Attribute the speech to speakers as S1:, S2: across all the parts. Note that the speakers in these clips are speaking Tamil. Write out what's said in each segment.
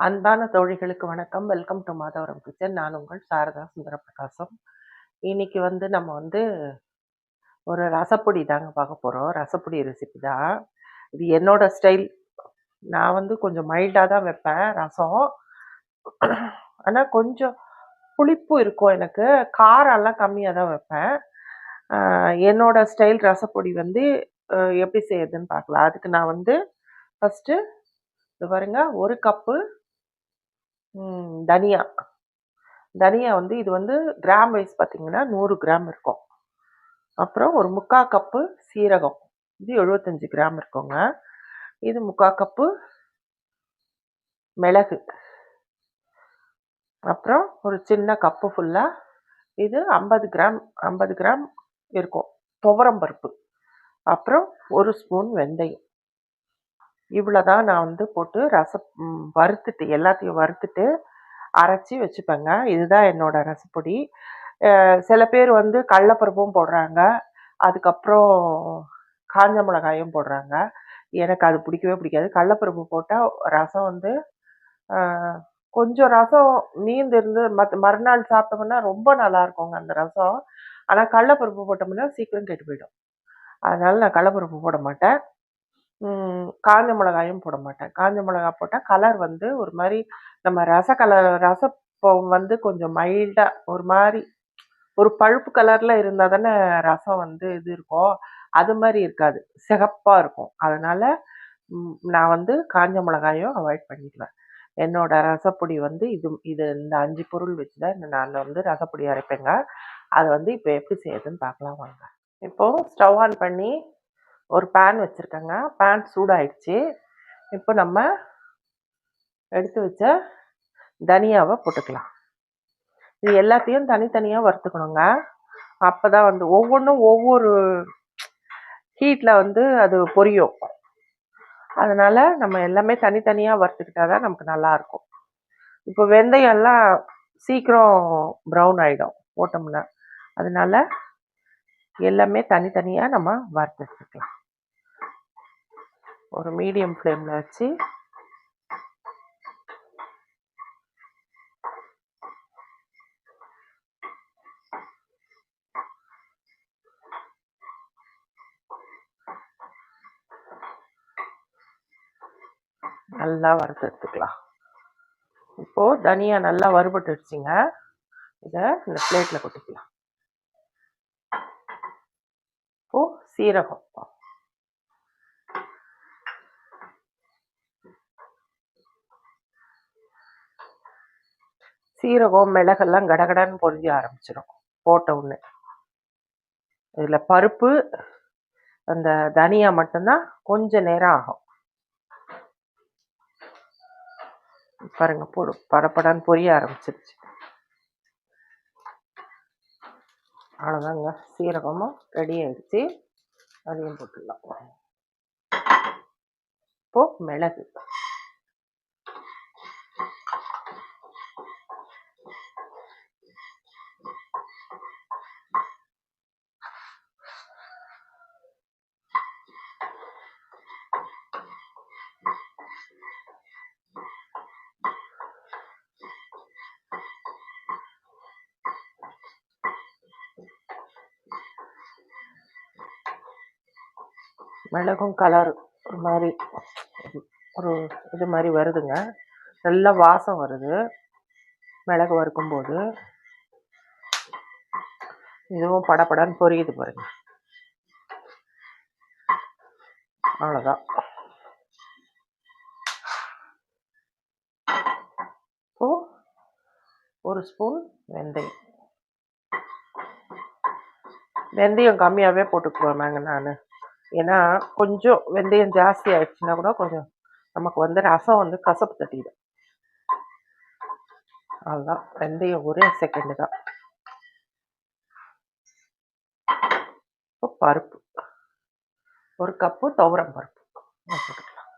S1: அன்பான தோழிகளுக்கு வணக்கம். Welcome to Madhavaram kitchen. நான் உங்கள் சாரதா சுந்தரபிரகாசம். இன்னைக்கு நம்ம ஒரு ரசப்பொடி தாங்க பார்க்க போறோம். ரசப்பொடி ரெசிபி தான். இது என்னோட ஸ்டைல். நான் கொஞ்சம் மைல்டா தான் வைப்பேன் ரசம். ஆனா கொஞ்சம் புளிப்பு இருக்கும் எனக்கு. காரம்லாம் கம்மியா தான் வைப்பேன். என்னோட ஸ்டைல் ரசப்பொடி எப்படி செய்யறதுன்னு பார்க்கலாம். அதுக்கு நான் ஃபர்ஸ்ட்டு இது பாருங்க 1 கப்பு தனியா. தனியா இது கிராம் வைஸ் பார்த்தீங்கன்னா 100 கிராம் இருக்கும். அப்புறம் ஒரு 3/4 கப்பு சீரகம். இது 75 கிராம் இருக்குங்க. இது 3/4 கப்பு மிளகு. அப்புறம் ஒரு சின்ன கப்பு ஃபுல்லா இது 50 கிராம் இருக்கும் துவரம் பருப்பு. அப்புறம் 1 ஸ்பூன் வெந்தயம். இவ்வளோதான் நான் போட்டு வறுத்துட்டு எல்லாத்தையும் வறுத்துட்டு அரைச்சி வச்சுப்பேங்க. இதுதான் என்னோட ரசப்பொடி. சில பேர் கடலைப்பருப்பும் போடுறாங்க. அதுக்கப்புறம் காஞ்ச மிளகாயும் போடுறாங்க. எனக்கு அது பிடிக்கவே பிடிக்காது. கடலைப்பருப்பு போட்டால் ரசம் கொஞ்சம் ரசம் மீந்திருந்து மறுநாள் சாப்பிட்டோம்னா ரொம்ப நல்லா இருக்குங்க அந்த ரசம். ஆனால் கடலைப்பருப்பு போட்டோம்னா சீக்கிரம் கெட்டு போயிடும். அதனால நான் கடலைப்பருப்பு போட மாட்டேன். காஞ்ச மிளகாயும் போட மாட்டேன். காஞ்ச மிளகா போட்டால் கலர் ஒரு மாதிரி நம்ம ரசம் கொஞ்சம் மைல்டாக ஒரு மாதிரி ஒரு பழுப்பு கலர்ல இருந்தால் தானே ரசம் இது இருக்கும். அது மாதிரி இருக்காது, சிகப்பாக இருக்கும். அதனால நான் காஞ்ச மிளகாயும் அவாய்ட் பண்ணிக்குவேன். என்னோட ரசப்பொடி இது இந்த 5 பொருள் வச்சு தான் நான் ரசப்பொடி அரைப்பேங்க. அதை இப்போ எப்படி செய்யுதுன்னு பார்க்கலாம் வாங்க. இப்போது ஸ்டவ் ஆன் பண்ணி ஒரு பேன் வச்சுருக்கேங்க. பேன் சூடாயிடுச்சு. இப்போ நம்ம எடுத்து வச்ச தனியாவை போட்டுக்கலாம். இது எல்லாத்தையும் தனித்தனியாக வறுத்துக்கணுங்க. அப்போ தான் ஒவ்வொன்றும் ஒவ்வொரு ஹீட்டில் அது பொரியும். அதனால நம்ம எல்லாமே தனித்தனியாக வறுத்துக்கிட்டா தான் நமக்கு நல்லாயிருக்கும். இப்போ வெந்தயம் எல்லாம் சீக்கிரம் ப்ரௌன் ஆகிடும் போட்டோம்னா. அதனால எல்லாமே தனித்தனியாக நம்ம வறுத்து வச்சுக்கலாம். ஒரு மீடியம் ஃப்ளேமில் வச்சு நல்லா வறுத்து எடுத்துக்கலாம். இப்போது தனியா நல்லா வறுபட்டுடுச்சுங்க. இதை இந்த பிளேட்டில் கொட்டிக்கலாம். இப்போது சீரகம், மிளகெல்லாம் கடகடன்னு பொரிஞ்ச ஆரம்பிச்சிடும் போட்ட உடனே. இதில் பருப்பு அந்த தனியா மட்டும்தான் கொஞ்சம் நேரம் ஆகும். பாருங்க படப்படான்னு பொரிய ஆரம்பிச்சிருச்சு. அவ்வளோதாங்க, சீரகமும் ரெடி ஆயிடுச்சு. அதையும் போட்டுடலாம். இப்போ மிளகு, மிளகும் கலர் ஒரு மாதிரி ஒரு இது மாதிரி வருதுங்க. நல்ல வாசம் வருது மிளகு வறுக்கும்போது. இதுவும் படப்படன்னு பொரியுது பாருங்க. அவ்வளோதான். இப்போ 1 ஸ்பூன் வெந்தயம். வெந்தயம் கம்மியாகவே போட்டுக்குவேன் நான். ஏன்னா கொஞ்சம் வெந்தயம் ஜாஸ்தி ஆயிடுச்சுன்னா கூட கொஞ்சம் நமக்கு ரசம் கசப்பு தட்டிடும். அதுதான், வெந்தயம் ஒரே செகண்டு தான். இப்போ பருப்பு 1 கப்பு துவரம் பருப்பு போட்டுக்கலாம்.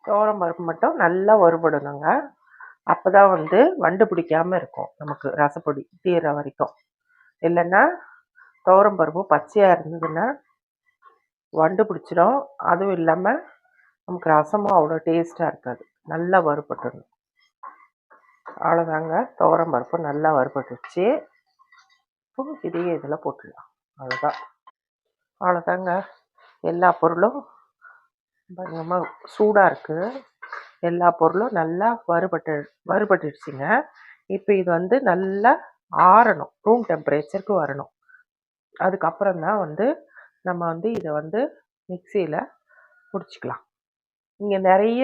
S1: துவரம் பருப்பு மட்டும் நல்லா வறுபடணுங்க. அப்போதான் வண்டு பிடிக்காம இருக்கும் நமக்கு ரசப்பொடி தீர வரைக்கும். இல்லைன்னா துவரம் பருப்பு பச்சையாக இருந்ததுன்னா வண்டு பிடிச்சிடும். அதுவும் இல்லாமல் நமக்கு ரசமும் அவ்வளோ டேஸ்ட்டாக இருக்காது. நல்லா வறுபட்டுடணும். அவ்வளோதாங்க, துவரம் பருப்பு நல்லா வறுபட்டுருச்சு. இப்போ இதையே இதில் போட்டுடலாம். அவ்வளோதாங்க, எல்லா பொருளும் பயங்கரமா சூடாக இருக்குது. எல்லா பொருளும் நல்லா வறுபட்டுடுச்சுங்க. இப்போ இது வந்து நல்லா ஆறணும், ரூம் டெம்பரேச்சருக்கு வரணும். அதுக்கப்புறம் தான் வந்து நம்ம வந்து இதை வந்து மிக்சியில் பிடிச்சிக்கலாம். இங்கே நிறைய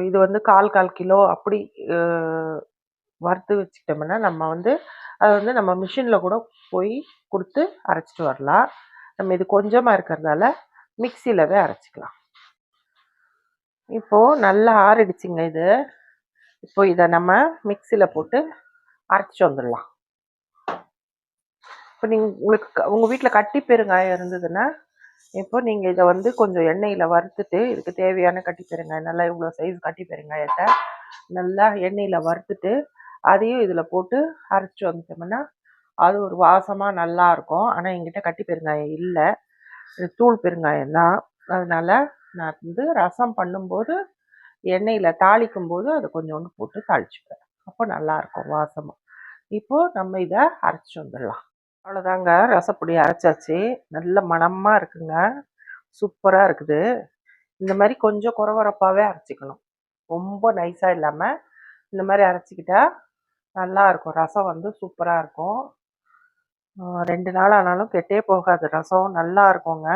S1: இது வந்து 1/4 கிலோ அப்படி வறுத்து வச்சுக்கிட்டோம்னா நம்ம வந்து அதை வந்து நம்ம மிஷினில் கூட போய் கொடுத்து அரைச்சிட்டு வரலாம். நம்ம இது கொஞ்சமாக இருக்கிறதால மிக்சியிலவே அரைச்சிக்கலாம். இப்போது நல்லா ஆறிடுச்சுங்க இது. இப்போ இதை நம்ம மிக்சியில் போட்டு அரைச்சி வந்துடலாம். இப்போ உங்கள் வீட்டில் கட்டி பெருங்காயம் இருந்ததுன்னா இப்போ நீங்கள் இதை வந்து கொஞ்சம் எண்ணெயில் வறுத்துட்டு, இதுக்கு தேவையான கட்டி பெருங்காயம் நல்லா இவ்வளோ சைஸ் கட்டி பெருங்காயத்தை நல்லா எண்ணெயில் வறுத்துட்டு அதையும் இதில் போட்டு அரைச்சி வந்துட்டோம்னா அது ஒரு வாசமாக நல்லாயிருக்கும். ஆனால் என்கிட்ட கட்டி பெருங்காயம் இல்லை, இது தூள் பெருங்காயம் தான். அதனால் நான் வந்து ரசம் பண்ணும்போது எண்ணெயில் தாளிக்கும் போது அதை கொஞ்சோண்டு போட்டு தாளிச்சுப்பேன். அப்போ நல்லாயிருக்கும் வாசமாக. இப்போது நம்ம இதை அரைச்சி வந்துடலாம். அவ்வளோதாங்க, ரசப்பொடி அரைச்சாச்சு. நல்ல மணமாக இருக்குங்க, சூப்பராக இருக்குது. இந்த மாதிரி கொஞ்சம் குறவரப்பாகவே அரைச்சிக்கணும், ரொம்ப நைஸாக இல்லாமல் இந்த மாதிரி அரைச்சிக்கிட்டா நல்லாயிருக்கும். ரசம் வந்து சூப்பராக இருக்கும். 2 நாள் ஆனாலும் கெட்டே போகாது, ரசம் நல்லா இருக்குங்க.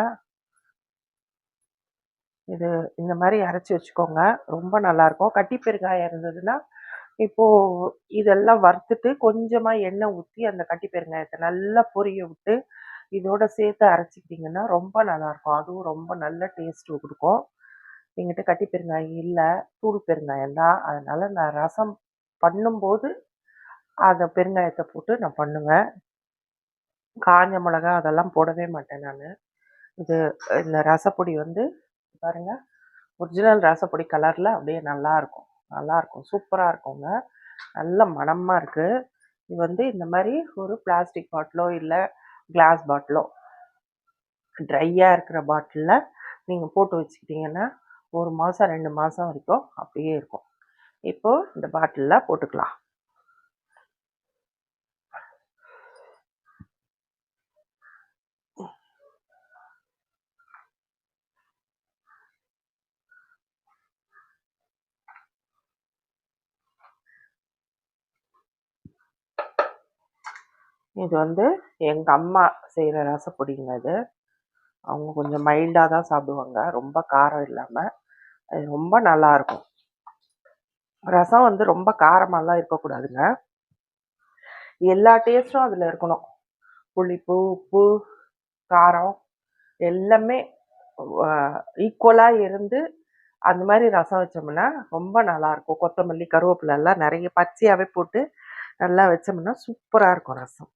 S1: இது இந்த மாதிரி அரைச்சி வச்சுக்கோங்க, ரொம்ப நல்லாயிருக்கும். கட்டி பெருங்காயம் இருந்ததுன்னா இப்போது இதெல்லாம் வறுத்துட்டு கொஞ்சமாக எண்ணெய் ஊற்றி அந்த கட்டி பெருங்காயத்தை நல்லா பொரிய விட்டு இதோட சேர்த்து அரைச்சிக்கிட்டிங்கன்னா ரொம்ப நல்லாயிருக்கும். அதுவும் ரொம்ப நல்ல டேஸ்ட்டு கொடுக்கும். என்கிட்ட கட்டி பெருங்காயம் இல்லை, தூள் பெருங்காயம் தான். அதனால் நான் ரசம் பண்ணும்போது அதை பெருங்காயத்தை போட்டு நான் பண்ணுவேன். காஞ்ச மிளகா அதெல்லாம் போடவே மாட்டேன் நான். இந்த ரசப்பொடி வந்து பாருங்கள், ஒரிஜினல் ரசப்பொடி கலரில் அப்படியே நல்லாயிருக்கும், சூப்பராக இருக்குங்க. நல்ல மணமாக இருக்குது. இது வந்து இந்த மாதிரி ஒரு பிளாஸ்டிக் பாட்டிலோ இல்லை கிளாஸ் பாட்டிலோ, ட்ரையாக இருக்கிற பாட்டிலில் நீங்கள் போட்டு வச்சுக்கிட்டிங்கன்னா 1 மாதம் 2 மாதம் வரைக்கும் அப்படியே இருக்கும். இப்போது இந்த பாட்டிலில் போட்டுக்கலாம். இது வந்து எங்கள் அம்மா செய்கிற ரசப்பொடிங்க இது. அவங்க கொஞ்சம் மைல்டாக தான் சாப்பிடுவாங்க, ரொம்ப காரம் இல்லாமல். அது ரொம்ப நல்லாயிருக்கும். ரசம் வந்து ரொம்ப காரமாலாம் இருக்கக்கூடாதுங்க, எல்லா டேஸ்ட்டும் அதில் இருக்கணும். புளிப்பு, உப்பு, காரம் எல்லாமே ஈக்குவலாக இருந்து அந்த மாதிரி ரசம் வச்சோம்னா ரொம்ப நல்லாயிருக்கும். கொத்தமல்லி, கருவேப்பிலை எல்லாம் நிறைய பச்சையாகவே போட்டு நல்லா வச்சோம்னா சூப்பராக இருக்கும் ரசம்.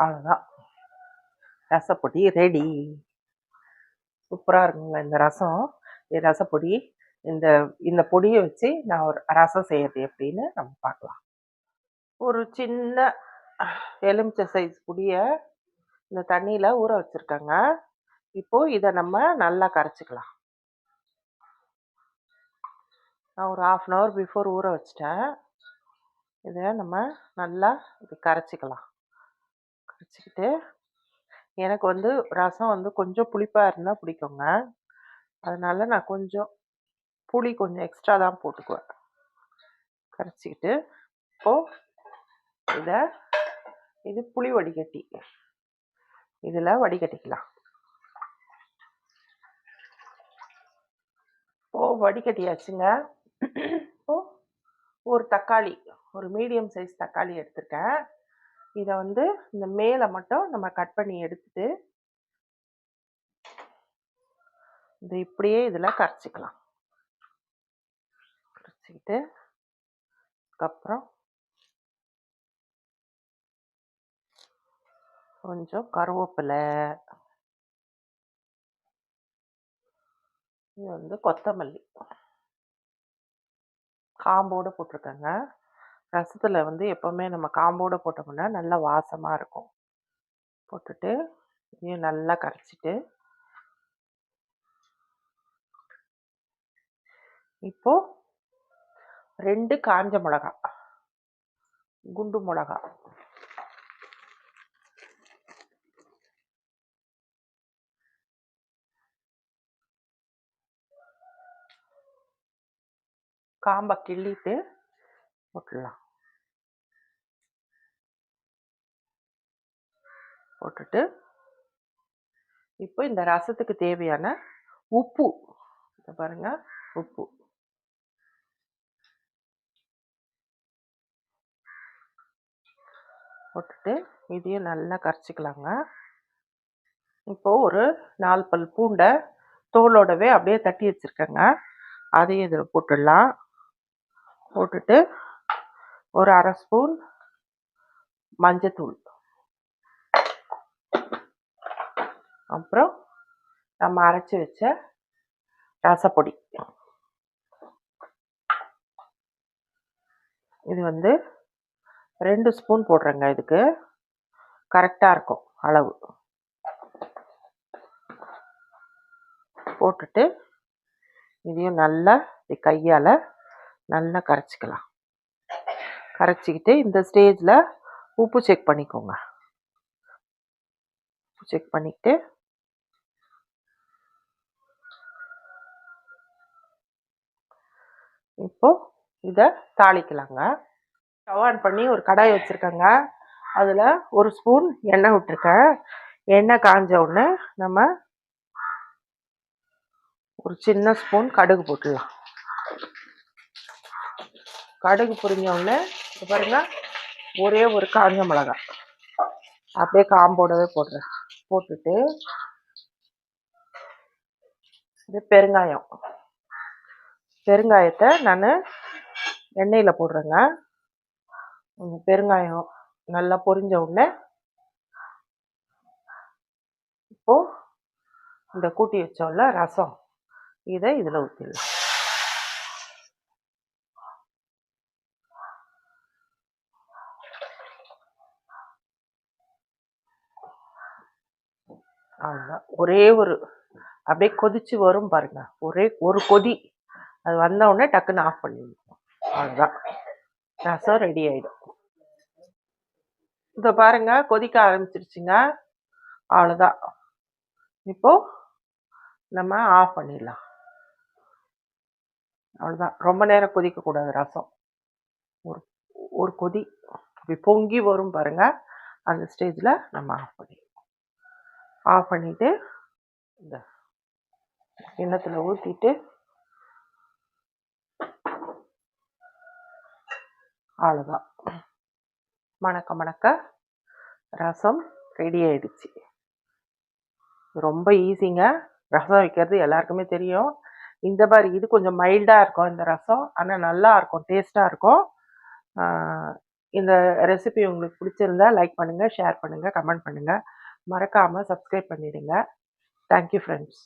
S1: அவ்வளோதான், ரசப்பொடி ரெடி. சூப்பராக இருக்குங்க இந்த ரசம். ரசப்பொடி இந்த இந்த பொடியை வச்சு நான் ஒரு ரசம் செய்யறது எப்படின்னு நம்ம பார்க்கலாம். ஒரு சின்ன எலுமிச்சை சைஸ் பொடியை இந்த தண்ணியில் ஊற வச்சுருக்கேங்க. இப்போது இதை நம்ம நல்லா கரைச்சிக்கலாம். நான் ஒரு 1/2 hour பிஃபோர் ஊற வச்சிட்டேன். இதை நம்ம நல்லா இது கரைச்சிக்கலாம். கரைச்சிக்கிட்டு, எனக்கு வந்து ரசம் வந்து கொஞ்சம் புளிப்பாக இருந்தால் பிடிக்குங்க. அதனால நான் கொஞ்சம் புளி கொஞ்சம் எக்ஸ்ட்ரா தான் போட்டுக்குவேன். கரைச்சிக்கிட்டு இப்போது இது புளி வடிகட்டி, இதில் வடிகட்டிக்கலாம். வடிகட்டியாச்சுங்க. இப்போது ஒரு தக்காளி, ஒரு மீடியம் சைஸ் தக்காளி எடுத்துருக்கேன். இதை வந்து இந்த மேலே மட்டும் நம்ம கட் பண்ணி எடுத்துட்டு இது இப்படியே இதில் கரைச்சிக்கலாம். கரைச்சிக்கிட்டு அதுக்கப்புறம் கொஞ்சம் கருவேப்பிலை, இது வந்து கொத்தமல்லி காம்போடு போட்டிருக்கேங்க. ரசத்தில் வந்து எப்போவுமே நம்ம காம்போடு போட்டோம்னா நல்லா வாசமாக இருக்கும். போட்டுட்டு இதையும் நல்லா கரைச்சிட்டு இப்போ 2 காஞ்ச மிளகா, குண்டு மிளகா காம்பை கிள்ளிட்டு போட்டுடலாம். போட்டுட்டு இப்போ இந்த ரசத்துக்கு தேவையான உப்பு, இதை பாருங்க, உப்பு போட்டுட்டு இதையும் நல்லா கரைச்சிக்கலாங்க. இப்போ ஒரு 4 பல் பூண்டை தோலோடவே அப்படியே தட்டி வச்சுருக்கேங்க, அதையும் இதில் போட்டுடலாம். போட்டுட்டு ஒரு 1/2 ஸ்பூன் மஞ்சத்தூள், அப்புறம் நம்ம அரைச்சி வச்ச ரசப்பொடி, இது வந்து 2 ஸ்பூன் போடுறேங்க. இதுக்கு கரெக்டாக இருக்கும் அளவு. போட்டுட்டு இதையும் நல்லா கையால் நல்லா கரைச்சிக்கலாம். கரைச்சிக்கிட்டு இந்த ஸ்டேஜில் உப்பு செக் பண்ணிக்கோங்க. செக் பண்ணிக்கிட்டு இப்போ இதை தாளிக்கலாங்க. ஸ்டவ் ஆன் பண்ணி ஒரு கடாய் வச்சுருக்கேங்க. அதில் 1 ஸ்பூன் எண்ணெய் விட்டுருக்கேன். எண்ணெய் காஞ்ச உடனே நம்ம ஒரு சின்ன ஸ்பூன் கடுகு போட்டுடலாம். கடுகு பொரிஞ்ச உடனே பாருங்க, ஒரே ஒரு காஞ்ச மிளகாய் அப்படியே காம்போடவே போடுறேன். போட்டுட்டு இது பெருங்காயம், பெருங்காயத்தை நான் எண்ணெயில் போடுறேங்க. பெருங்காயம் நல்லா பொரிஞ்ச உடனே இப்போ இந்த கூட்டி வச்சோம்ல ரசம், இதை இதில் ஊற்றிடலாம். அவ்வளோதான். ஒரே ஒரு அப்படியே கொதிச்சு வரும் பாருங்க, ஒரே ஒரு கொதி, அது வந்த உடனே டக்குன்னு ஆஃப் பண்ணிடணும். அவ்வளோதான், ரசம் ரெடி ஆகிடும். இதை பாருங்க, கொதிக்க ஆரம்பிச்சிருச்சுங்க. அவ்வளோதான், இப்போ நம்ம ஆஃப் பண்ணிடலாம். அவ்வளோதான், ரொம்ப நேரம் கொதிக்கக்கூடாது ரசம். ஒரு கொதி அப்படி பொங்கி வரும் பாருங்க, அந்த ஸ்டேஜில் நம்ம ஆஃப் பண்ணிடலாம். ஆஃப் பண்ணிவிட்டு இந்த கிண்ணத்தில் ஊற்றிட்டு அவ்வளோதான், மணக்க மணக்க ரசம் ரெடி ஆயிடுச்சு. ரொம்ப ஈஸிங்க, ரசம் வைக்கிறது எல்லாருக்குமே தெரியும். இந்த மாதிரி இது கொஞ்சம் மைல்டாக இருக்கும் இந்த ரசம், ஆனால் நல்லா இருக்கும், டேஸ்ட்டாக இருக்கும். இந்த ரெசிபி உங்களுக்கு பிடிச்சிருந்தா லைக் பண்ணுங்கள், ஷேர் பண்ணுங்கள், கமெண்ட் பண்ணுங்கள், மறக்காமல் சப்ஸ்கிரைப் பண்ணிவிடுங்க. Thank you friends.